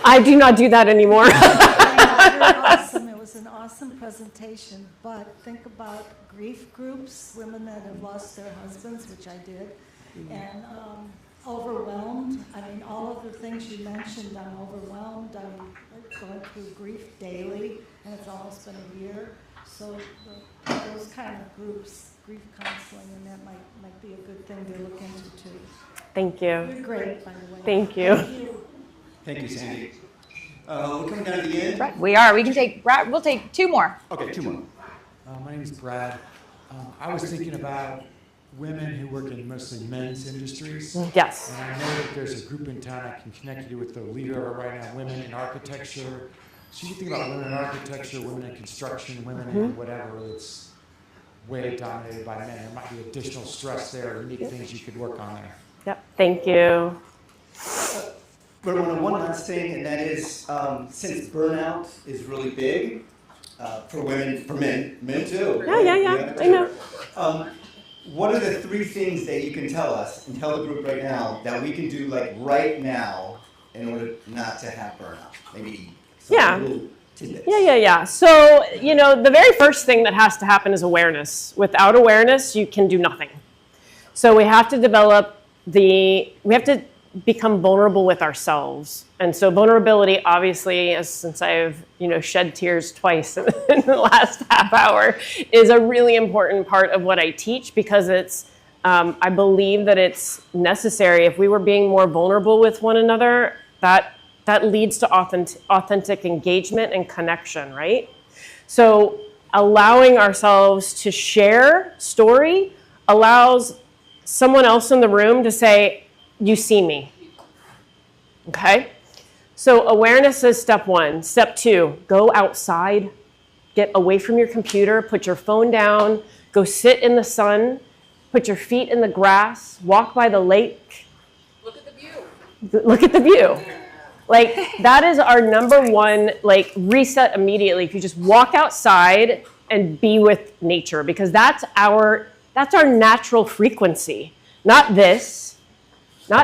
I do not do that anymore. you're awesome. It was an awesome presentation. But think about grief groups, women that have lost their husbands, which I did, and overwhelmed. I mean, all of the things you mentioned, I'm overwhelmed. I'm going through grief daily, and it's almost been a year. So those kind of groups, grief counseling, and that might be a good thing to look into too. Thank you. You're great, by the way. Thank you. Thank you, Sandy. We're coming down to the end. We are. We'll take two more. Okay, two more. My name is Brad. I was thinking about women who work in mostly men's industries. Yes. And I know that there's a group in town I can connect you with the leader of it right now, Women in Architecture. So you think about women in architecture, women in construction, women in whatever, it's way dominated by men. There might be additional stress there, unique things you could work on there. Yep. Thank you. But one last thing, and that is, since burnout is really big for women, for men too. Yeah. I know. What are the 3 things that you can tell us and tell the group right now that we can do like right now in order not to have burnout? Maybe some little tidbits. Yeah. So, the very first thing that has to happen is awareness. Without awareness, you can do nothing. So we have to become vulnerable with ourselves. And so vulnerability, obviously, since I've, shed tears twice in the last half hour, is a really important part of what I teach, because it's, I believe that it's necessary. If we were being more vulnerable with one another, that leads to authentic engagement and connection, right? So allowing ourselves to share story allows someone else in the room to say, you see me, okay? So awareness is step 1. Step 2, go outside, get away from your computer, put your phone down, go sit in the sun, put your feet in the grass, walk by the lake. Look at the view. Look at the view. Like, that is our number 1, reset immediately. If you just walk outside and be with nature, because that's our natural frequency, not this. And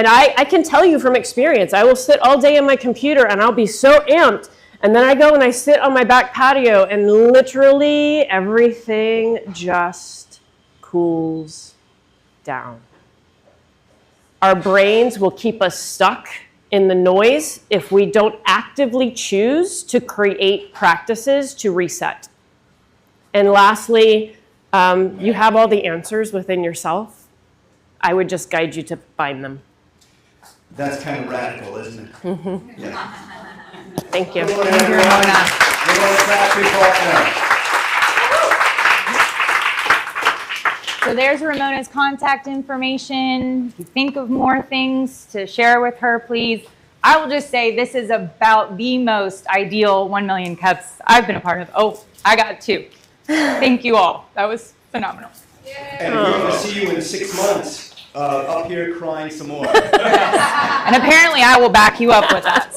I can tell you from experience, I will sit all day on my computer and I'll be so amped. And then I go and I sit on my back patio and literally everything just cools down. Our brains will keep us stuck in the noise if we don't actively choose to create practices to reset. And lastly, you have all the answers within yourself. I would just guide you to find them. That's kind of radical, isn't it? Mm-hmm. Yeah. Thank you. Thank you, Ramona. So there's Ramona's contact information. If you think of more things to share with her, please. I will just say this is about the most ideal 1 million cups I've been a part of. Oh, I got 2. Thank you all. That was phenomenal. And we're going to see you in 6 months up here crying some more. And apparently I will back you up with that.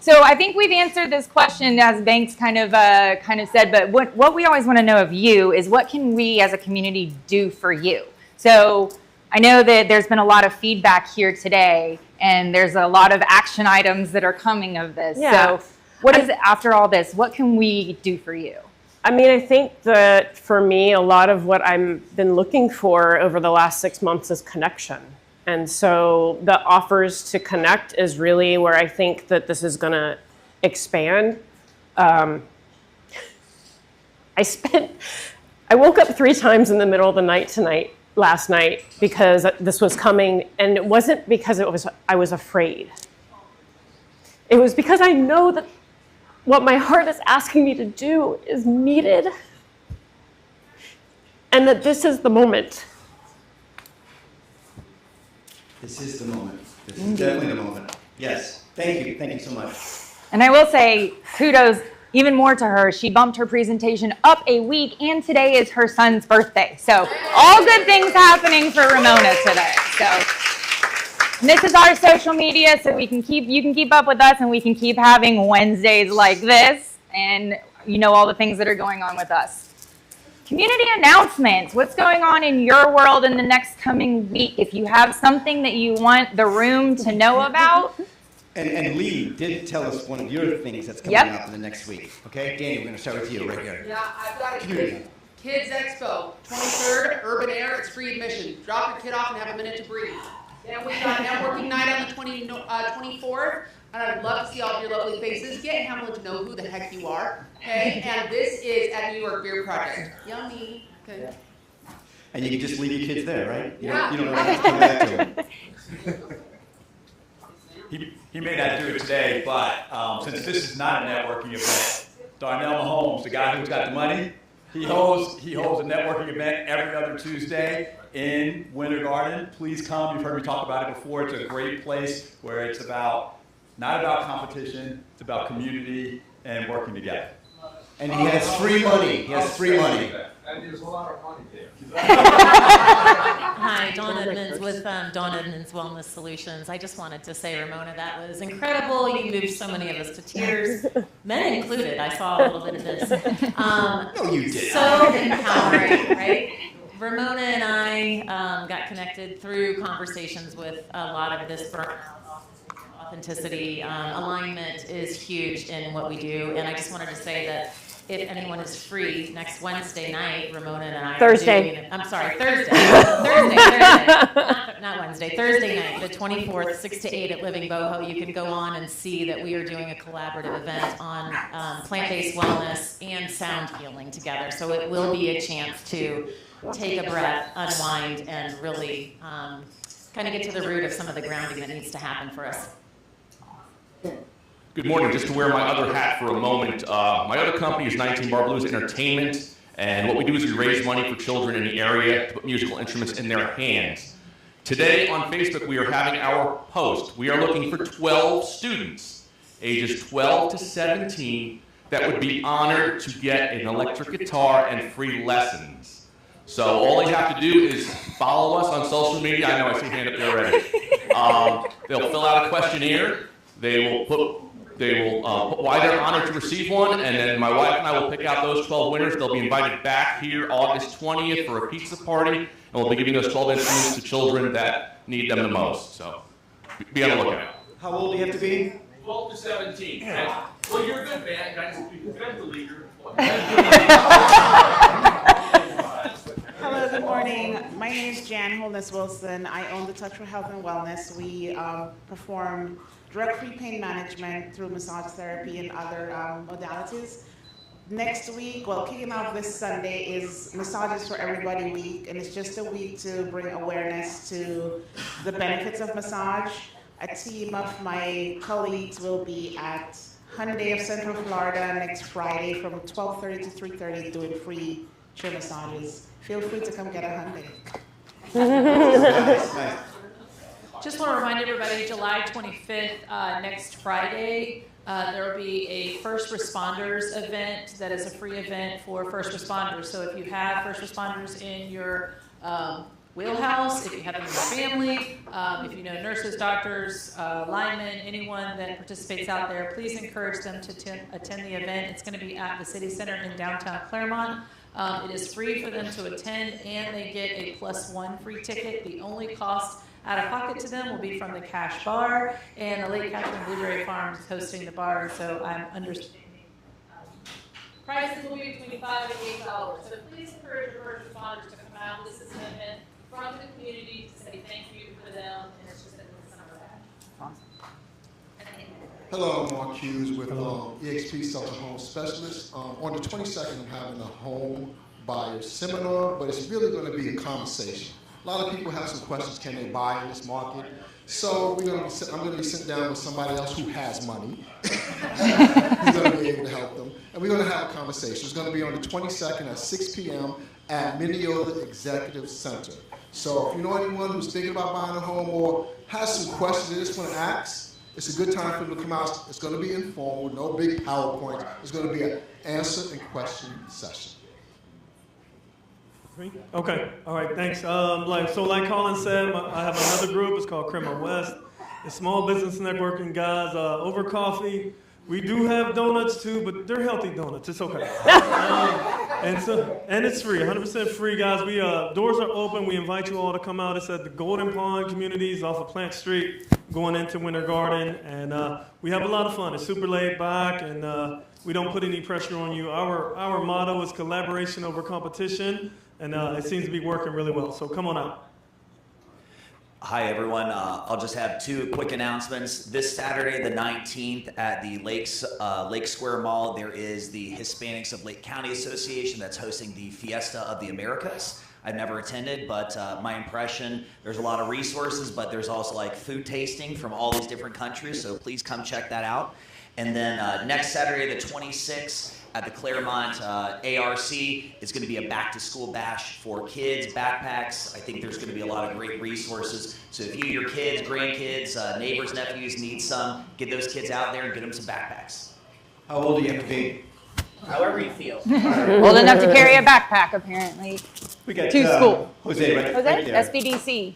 So I think we've answered this question, as Banks kind of said, but what we always want to know of you is, what can we as a community do for you? So I know that there's been a lot of feedback here today, and there's a lot of action items that are coming of this. Yeah. So what is, after all this, what can we do for you? I mean, I think that for me, a lot of what I've been looking for over the last 6 months is connection. And so the offers to connect is really where I think that this is going to expand. I woke up 3 times in the middle of the night last night, because this was coming, and it wasn't because I was afraid. It was because I know that what my heart is asking me to do is needed, and that this is the moment. This is the moment. This is definitely the moment. Yes. Thank you. Thank you so much. And I will say, kudos even more to her. She bumped her presentation up a week, and today is her son's birthday. So all good things happening for Ramona today. So this is our social media, so you can keep up with us, and we can keep having Wednesdays like this, and all the things that are going on with us. Community announcements. What's going on in your world in the next coming week? If you have something that you want the room to know about. And Lee did tell us one of your things that's coming up in the next week. Okay, Danny, we're going to start with you right here. Yeah, I've got Community. it. Kids Expo, 23rd, Urban Air. It's free admission. Drop your kid off and have a minute to breathe. Then we got networking night on the 24th. And I'd love to see all of your lovely faces. Get Hamlin to know who the heck you are. Okay? And this is at New York Beer Project. Yummy. Okay. And you can just leave your kids there, right? You don't have to come back to them. He may not do it today, but since this is not a networking event, Darnell Mahomes, the guy who's got the money, he holds a networking event every other Tuesday in Winter Garden. Please come. You've heard me talk about it before. It's a great place where it's not about competition. It's about community and working together. And he has free money. He has free money. And there's a lot of money there. Hi, Dawn Edmonds with Dawn Edmonds Wellness Solutions. I just wanted to say, Ramona, that was incredible. You moved so many of us to tears, men included. I saw a little bit of this. No, you did. So empowering, right? Ramona and I got connected through conversations with a lot of this burnout. Authenticity, alignment is huge in what we do, and I just wanted to say that if anyone is free next Wednesday night, Ramona and I Thursday. are doing it. I'm sorry, Thursday. Not Wednesday. Thursday night, the 24th, 6 to 8 at Living Boho. You can go on and see that we are doing a collaborative event on plant-based wellness and sound healing together. So it will be a chance to take a breath, unwind, and really kind of get to the root of some of the grounding that needs to happen for us. Good morning. Just to wear my other hat for a moment, my other company is 19 Bar Blues Entertainment, and what we do is we raise money for children in the area to put musical instruments in their hands. Today on Facebook, we are having our post. We are looking for 12 students, ages 12 to 17, that would be honored to get an electric guitar and free lessons. So all they have to do is follow us on social media. I know I see a hand up there already. They'll fill out a questionnaire. They will put why they're honored to receive one, and then my wife and I will pick out those 12 winners. They'll be invited back here August 20th for a pizza party, and we'll be giving those 12 instruments to children that need them the most. So be on the lookout. How old do you have to be? 12 to 17. Yeah. Well, you're a good man, guys. You're the leader. Hello, good morning. My name is Jan Holness Wilson. I own the Touch for Health and Wellness. We perform drug-free pain management through massage therapy and other modalities. Next week, well, kicking off this Sunday is Massages for Everybody Week, and it's just a week to bring awareness to the benefits of massage. A team of my colleagues will be at Hyundai of Central Florida next Friday from 12:30 to 3:30 doing free chair massages. Feel free to come get a Hyundai. Just want to remind everybody, July 25th, next Friday, there will be a first responders event that is a free event for first responders. So if you have first responders in your wheelhouse, if you have them in your family, if you know nurses, doctors, linemen, anyone that participates out there, please encourage them to attend the event. It's going to be at the City Center in downtown Clermont. It is free for them to attend, and they get a +1 free ticket. The only cost out of pocket to them will be from the cash bar, and the Lake Catherine Blueberry Farm is hosting the bar, so I'm understanding. Prices will be between $5 and $8. So please encourage your first responders to come out. This is an event from the community to say thank you for them, and it's just a summer back. Hello, I'm Mark Hughes with EXP Southern Home Specialist. On the 22nd, I'm having a home buyer seminar, but it's really going to be a conversation. A lot of people have some questions, can they buy in this market? So I'm going to be sitting down with somebody else who has money. Who's going to be able to help them. And we're going to have a conversation. It's going to be on the 22nd at 6 p.m. at Minneota Executive Center. So if you know anyone who's thinking about buying a home or has some questions they just want to ask, it's a good time for them to come out. It's going to be informal, no big PowerPoint. It's going to be an answer and question session. Okay, all right, thanks. Like Colin said, I have another group. It's called Clermont West. It's small business networking guys. Over coffee, we do have donuts too, but they're healthy donuts. It's okay. And it's free, 100% free, guys. We doors are open. We invite you all to come out. It's at the Golden Pond Communities off of Plant Street, going into Winter Garden, and we have a lot of fun. It's super laid back, and we don't put any pressure on you. Our motto is collaboration over competition. And it seems to be working really well. So come on out. Hi, everyone. I'll just have two quick announcements. This Saturday, the 19th, at the Lake Square Mall, there is the Hispanics of Lake County Association that's hosting the Fiesta of the Americas. I've never attended, but my impression, there's a lot of resources, but there's also like food tasting from all these different countries, so please come check that out. And then next Saturday, the 26th, at the Clermont ARC, it's going to be a back-to-school bash for kids, backpacks. I think there's going to be a lot of great resources. So if you, your kids, grandkids, neighbors, nephews need some, get those kids out there and get them some backpacks. How old do you have to be? However you feel. Old enough to carry a backpack, apparently. We got to school. Jose, right Jose, there. SBDC.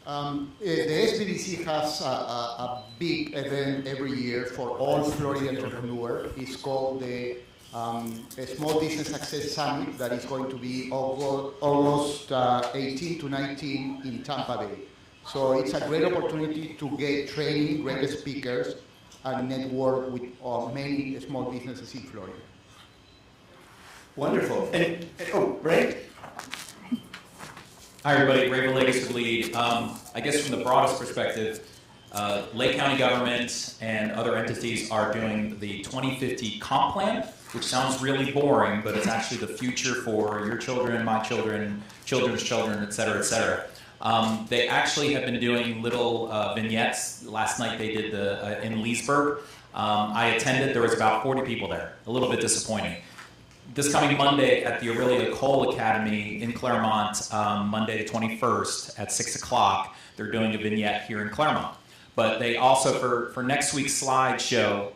The SBDC has a big event every year for all Florida entrepreneurs. It's called the Small Business Success Summit that is going to be August 18 to 19 in Tampa Bay. So it's a great opportunity to get training, great speakers, and network with many small businesses in Florida. Wonderful. And Ray? Hi, everybody. Ray Villegas, lead. I guess from the broadest perspective, Lake County government and other entities are doing the 2050 comp plan, which sounds really boring, but it's actually the future for your children, my children, children's children, et cetera, et cetera. They actually have been doing little vignettes. Last night they did the in Leesburg. I attended. There was about 40 people there. A little bit disappointing. This coming Monday at the Aurelia Cole Academy in Clermont, Monday the 21st at 6 o'clock, they're doing a vignette here in Clermont. But they also, for next week's slideshow,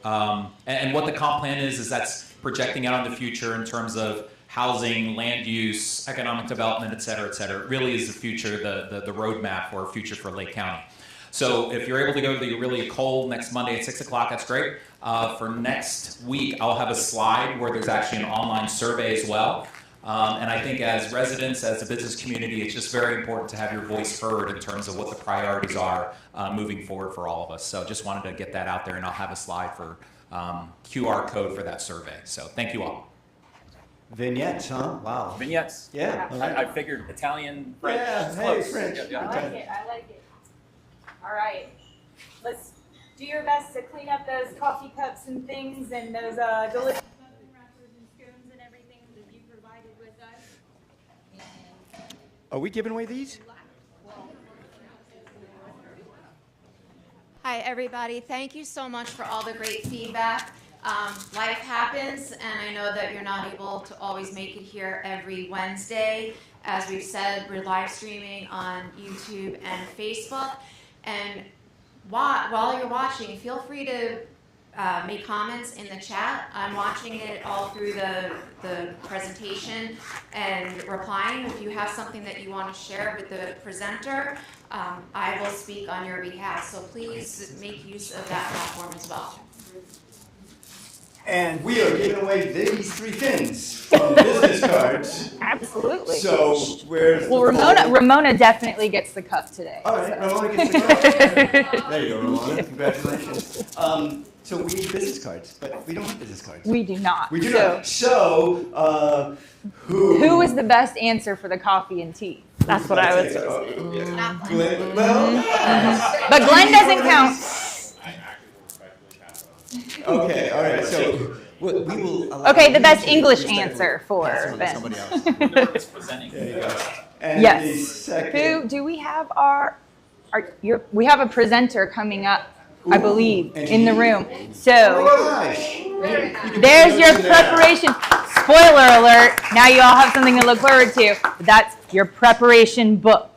and what the comp plan is that's projecting out in the future in terms of housing, land use, economic development, et cetera, et cetera. It really is the future, the roadmap for a future for Lake County. So if you're able to go to the Aurelia Cole next Monday at 6 o'clock, that's great. For next week, I'll have a slide where there's actually an online survey as well. And I think as residents, as a business community, it's just very important to have your voice heard in terms of what the priorities are moving forward for all of us. So just wanted to get that out there, and I'll have a slide for QR code for that survey. So thank you all. Vignettes, huh? Wow. Vignettes. Yeah. I figured Italian, French. Yeah, hey, close. French. Yeah. I like it. I like it. All right. Let's do your best to clean up those coffee cups and things and those delicious muffin wrappers and spoons and everything that you provided with us. Are we giving away these? Hi, everybody. Thank you so much for all the great feedback. Life happens, and I know that you're not able to always make it here every Wednesday. As we've said, we're live streaming on YouTube and Facebook. And while you're watching, feel free to make comments in the chat. I'm watching it all through the presentation and replying. If you have something that you want to share with the presenter, I will speak on your behalf. So please make use of that platform as well. And we are giving away these three things from business cards. Absolutely. So where's Well, Ramona definitely gets the cup today. All right, Ramona gets the cup. There you go, Ramona. Congratulations. So we need business cards, but we don't have business cards. We do not. We do not. So who is the best answer for the coffee and tea? That's what I would say. But Glenn doesn't count. Okay, all right. So we will. Okay, the best English answer for Ben. Somebody else. There you go. And the Yes. second. Who do we have? We have a presenter coming up, I believe, in the room. So there's your preparation. Spoiler alert! Now you all have something to look forward to. That's your preparation book.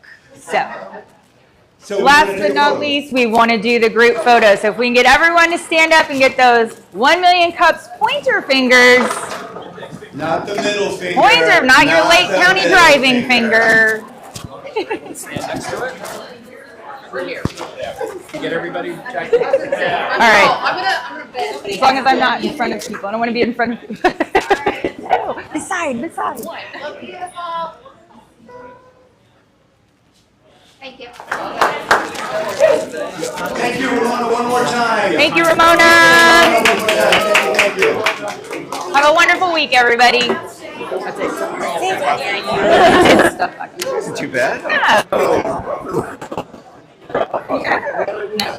So last but not least, we want to do the group photo. So if we can get everyone to stand up and get those 1 million cups pointer fingers. Not the middle finger. Pointer, not your Lake County driving finger. Stand next to it. We're here. Get everybody checked. All right. As long as I'm not in front of people. I don't want to be in front of people. Oh, beside. Look beautiful. Thank you. Thank you, Ramona, one more time. Thank you, Ramona. Thank you. Have a wonderful week, everybody. Isn't too bad. Yeah.